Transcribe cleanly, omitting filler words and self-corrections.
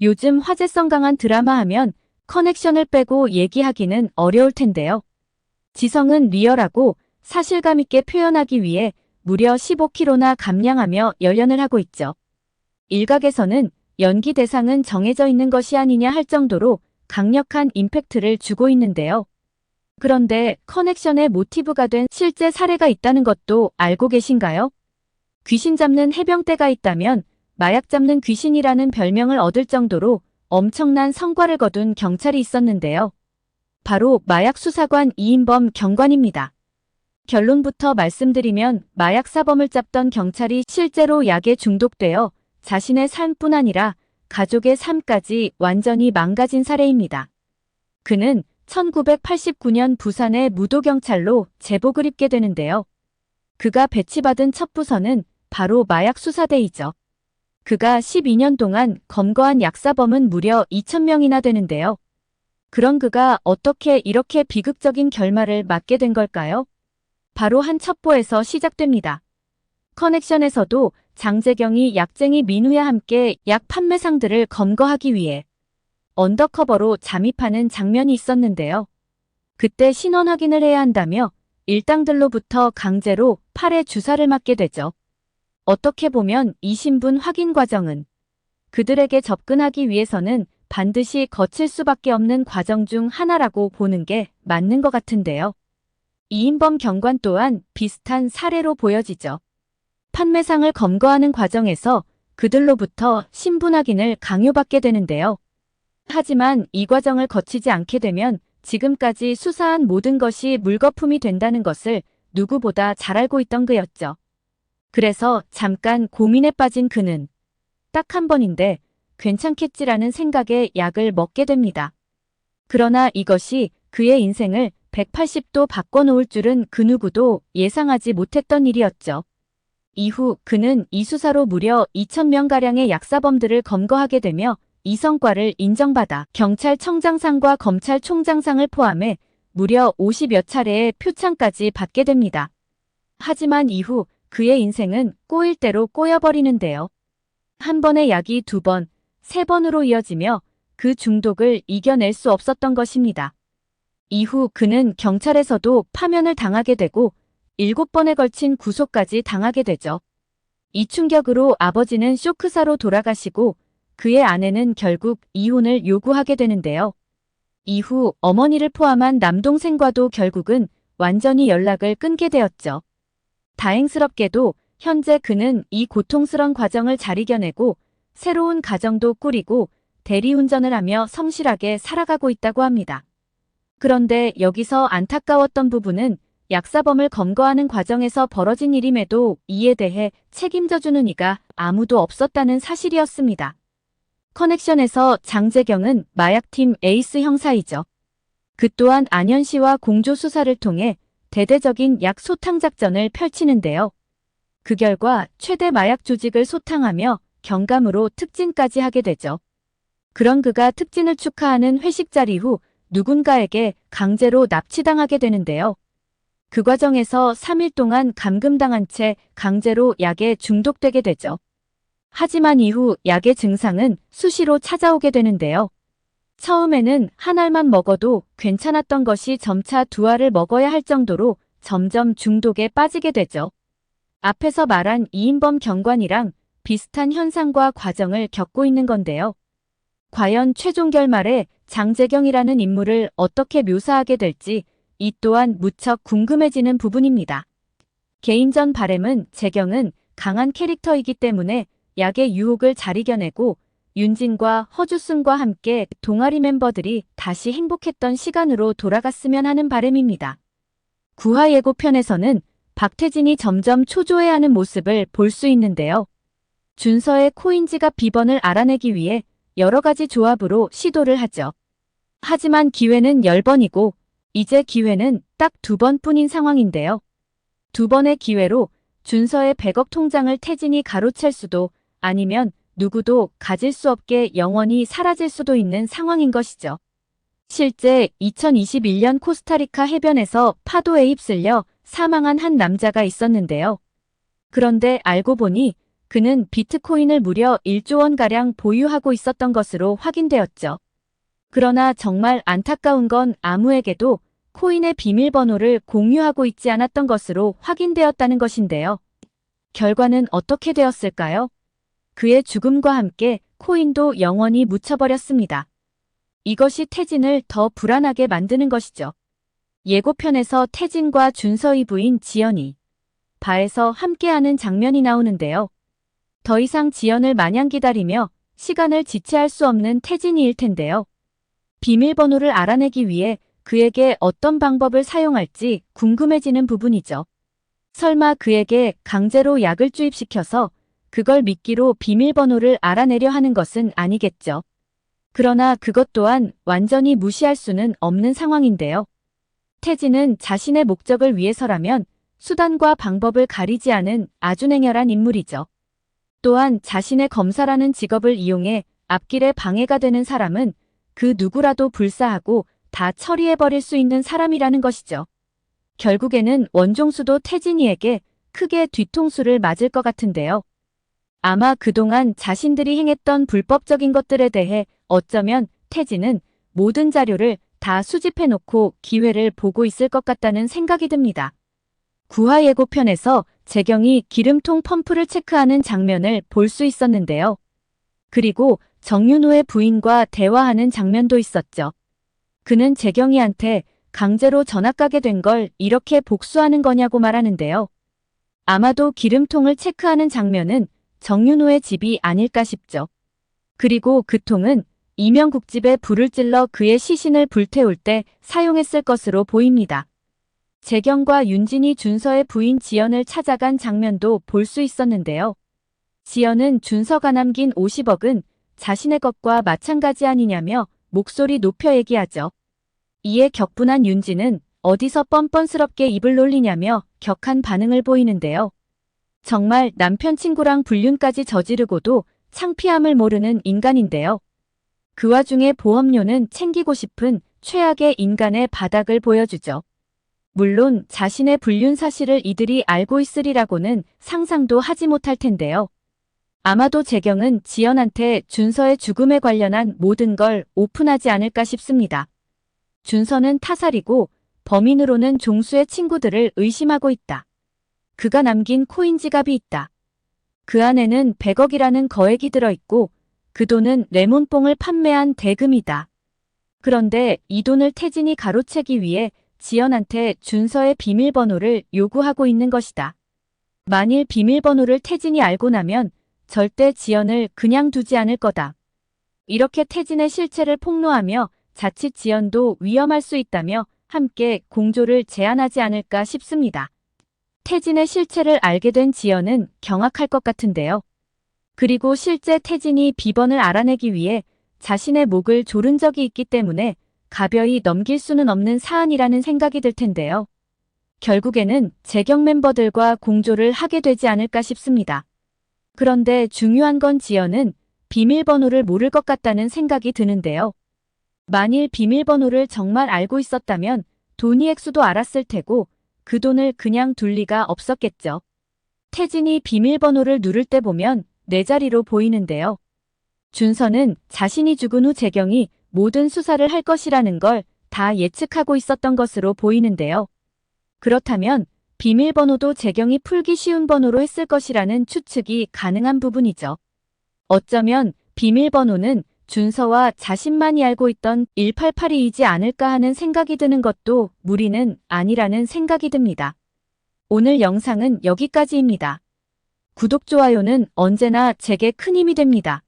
요즘 화제성 강한 드라마 하면 커넥션을 빼고 얘기하기는 어려울 텐데요. 지성은 리얼하고 사실감 있게 표현하기 위해 무려 15kg나 감량하며 열연을 하고 있죠. 일각에서는 연기 대상은 정해져 있는 것이 아니냐 할 정도로 강력한 임팩트를 주고 있는데요. 그런데 커넥션의 모티브가 된 실제 사례가 있다는 것도 알고 계신가요? 귀신 잡는 해병대가 있다면 마약 잡는 귀신이라는 별명을 얻을 정도로 엄청난 성과를 거둔 경찰이 있었는데요. 바로 마약 수사관 이인범 경관입니다. 결론부터 말씀드리면 마약 사범을 잡던 경찰이 실제로 약에 중독되어 자신의 삶뿐 아니라 가족의 삶까지 완전히 망가진 사례입니다. 그는 1989년 부산의 무도경찰로 제복을 입게 되는데요. 그가 배치받은 첫 부서는 바로 마약수사대이죠. 그가 12년 동안 검거한 약사범은 무려 2,000명이나 되는데요. 그런 그가 어떻게 이렇게 비극적인 결말을 맞게 된 걸까요? 바로 한 첩보에서 시작됩니다. 커넥션에서도 장재경이 약쟁이 민우와 함께 약 판매상들을 검거하기 위해 언더커버로 잠입하는 장면이 있었는데요. 그때 신원 확인을 해야 한다며 일당들로부터 강제로 팔에 주사를 맞게 되죠. 어떻게 보면 이 신분 확인 과정은 그들에게 접근하기 위해서는 반드시 거칠 수밖에 없는 과정 중 하나라고 보는 게 맞는 것 같은데요. 이인범 경관 또한 비슷한 사례로 보여지죠. 판매상을 검거하는 과정에서 그들로부터 신분 확인을 강요받게 되는데요. 하지만 이 과정을 거치지 않게 되면 지금까지 수사한 모든 것이 물거품이 된다는 것을 누구보다 잘 알고 있던 그였죠. 그래서 잠깐 고민에 빠진 그는 딱 한 번인데 괜찮겠지라는 생각에 약을 먹게 됩니다. 그러나 이것이 그의 인생을 180도 바꿔놓을 줄은 그 누구도 예상하지 못했던 일이었죠. 이후 그는 이 수사로 무려 2,000명가량의 약사범들을 검거하게 되며 이 성과를 인정받아 경찰청장상과 검찰총장상을 포함해 무려 50여 차례의 표창까지 받게 됩니다. 하지만 이후 그의 인생은 꼬일 대로 꼬여버리는데요. 한 번의 약이 2번, 3번으로 이어지며 그 중독을 이겨낼 수 없었던 것입니다. 이후 그는 경찰에서도 파면을 당하게 되고 7번에 걸친 구속까지 당하게 되죠. 이 충격으로 아버지는 쇼크사로 돌아가시고 그의 아내는 결국 이혼을 요구하게 되는데요. 이후 어머니를 포함한 남동생과도 결국은 완전히 연락을 끊게 되었죠. 다행스럽게도 현재 그는 이 고통스러운 과정을 잘 이겨내고 새로운 가정도 꾸리고 대리운전을 하며 성실하게 살아가고 있다고 합니다. 그런데 여기서 안타까웠던 부분은 약사범을 검거하는 과정에서 벌어진 일임에도 이에 대해 책임져주는 이가 아무도 없었다는 사실이었습니다. 커넥션에서 장재경은 마약팀 에이스 형사이죠. 그 또한 안현 씨와 공조 수사를 통해 대대적인 약 소탕 작전을 펼치는데요. 그 결과 최대 마약 조직을 소탕하며 경감으로 특진까지 하게 되죠. 그런 그가 특진을 축하하는 회식 자리 후 누군가에게 강제로 납치당하게 되는데요. 그 과정에서 3일 동안 감금당한 채 강제로 약에 중독되게 되죠. 하지만 이후 약의 증상은 수시로 찾아오게 되는데요. 처음에는 한 알만 먹어도 괜찮았던 것이 점차 2알을 먹어야 할 정도로 점점 중독에 빠지게 되죠. 앞에서 말한 이인범 경관이랑 비슷한 현상과 과정을 겪고 있는 건데요. 과연 최종 결말에 장재경이라는 인물을 어떻게 묘사하게 될지 이 또한 무척 궁금해지는 부분입니다. 개인전 바램은 재경은 강한 캐릭터이기 때문에 약의 유혹을 잘 이겨내고 윤진과 허주승과 함께 동아리 멤버들이 다시 행복했던 시간으로 돌아갔으면 하는 바람입니다. 9화 예고편에서는 박태진이 점점 초조해하는 모습을 볼 수 있는데요. 준서의 코인지갑 비번을 알아내기 위해 여러 가지 조합으로 시도를 하죠. 하지만 기회는 10번이고 이제 기회는 딱 2번뿐인 상황인데요. 2번의 기회로 준서의 100억 통장을 태진이 가로챌 수도 아니면 누구도 가질 수 없게 영원히 사라질 수도 있는 상황인 것이죠. 실제 2021년 코스타리카 해변에서 파도에 휩쓸려 사망한 한 남자가 있었는데요. 그런데 알고 보니 그는 비트코인을 무려 1조 원가량 보유하고 있었던 것으로 확인되었죠. 그러나 정말 안타까운 건 아무에게도 코인의 비밀번호를 공유하고 있지 않았던 것으로 확인되었다는 것인데요. 결과는 어떻게 되었을까요? 그의 죽음과 함께 코인도 영원히 묻혀버렸습니다. 이것이 태진을 더 불안하게 만드는 것이죠. 예고편에서 태진과 준서의 부인 지연이 바에서 함께하는 장면이 나오는데요. 더 이상 지연을 마냥 기다리며 시간을 지체할 수 없는 태진이일 텐데요. 비밀번호를 알아내기 위해 그에게 어떤 방법을 사용할지 궁금해지는 부분이죠. 설마 그에게 강제로 약을 주입시켜서 그걸 미끼로 비밀번호를 알아내려 하는 것은 아니겠죠. 그러나 그것 또한 완전히 무시할 수는 없는 상황인데요. 태진은 자신의 목적을 위해서라면 수단과 방법을 가리지 않은 아주 냉혈한 인물이죠. 또한 자신의 검사라는 직업을 이용해 앞길에 방해가 되는 사람은 그 누구라도 불사하고 다 처리해버릴 수 있는 사람이라는 것이죠. 결국에는 원종수도 태진이에게 크게 뒤통수를 맞을 것 같은데요. 아마 그동안 자신들이 행했던 불법적인 것들에 대해 어쩌면 태진은 모든 자료를 다 수집해놓고 기회를 보고 있을 것 같다는 생각이 듭니다. 9화 예고편에서 재경이 기름통 펌프를 체크하는 장면을 볼 수 있었는데요. 그리고 정윤호의 부인과 대화하는 장면도 있었죠. 그는 재경이한테 강제로 전학 가게 된 걸 이렇게 복수하는 거냐고 말하는데요. 아마도 기름통을 체크하는 장면은 정윤호의 집이 아닐까 싶죠. 그리고 그 통은 이명국집에 불을 찔러 그의 시신을 불태울 때 사용했을 것으로 보입니다. 재경과 윤진이 준서의 부인 지연을 찾아간 장면도 볼 수 있었는데요. 지연은 준서가 남긴 50억은 자신의 것과 마찬가지 아니냐며 목소리 높여 얘기하죠. 이에 격분한 윤진은 어디서 뻔뻔스럽게 입을 놀리냐며 격한 반응을 보이는데요. 정말 남편 친구랑 불륜까지 저지르고도 창피함을 모르는 인간인데요. 그 와중에 보험료는 챙기고 싶은 최악의 인간의 바닥을 보여주죠. 물론 자신의 불륜 사실을 이들이 알고 있으리라고는 상상도 하지 못할 텐데요. 아마도 재경은 지연한테 준서의 죽음에 관련한 모든 걸 오픈하지 않을까 싶습니다. 준서는 타살이고 범인으로는 종수의 친구들을 의심하고 있다. 그가 남긴 코인 지갑이 있다. 그 안에는 100억이라는 거액이 들어있고 그 돈은 레몬뽕을 판매한 대금이다. 그런데 이 돈을 태진이 가로채기 위해 지연한테 준서의 비밀번호를 요구하고 있는 것이다. 만일 비밀번호를 태진이 알고 나면 절대 지연을 그냥 두지 않을 거다. 이렇게 태진의 실체를 폭로하며 자칫 지연도 위험할 수 있다며 함께 공조를 제안하지 않을까 싶습니다. 태진의 실체를 알게 된 지연은 경악할 것 같은데요. 그리고 실제 태진이 비번을 알아내기 위해 자신의 목을 조른 적이 있기 때문에 가벼이 넘길 수는 없는 사안이라는 생각이 들 텐데요. 결국에는 재경 멤버들과 공조를 하게 되지 않을까 싶습니다. 그런데 중요한 건 지연은 비밀번호를 모를 것 같다는 생각이 드는데요. 만일 비밀번호를 정말 알고 있었다면 돈이 액수도 알았을 테고 그 돈을 그냥 둘 리가 없었겠죠. 태진이 비밀번호를 누를 때 보면 네 자리로 보이는데요. 준서는 자신이 죽은 후 재경이 모든 수사를 할 것이라는 걸 다 예측하고 있었던 것으로 보이는데요. 그렇다면 비밀번호도 재경이 풀기 쉬운 번호로 했을 것이라는 추측이 가능한 부분이죠. 어쩌면 비밀번호는 준서와 자신만이 알고 있던 1882이지 않을까 하는 생각이 드는 것도 무리는 아니라는 생각이 듭니다. 오늘 영상은 여기까지입니다. 구독, 좋아요는 언제나 제게 큰 힘이 됩니다.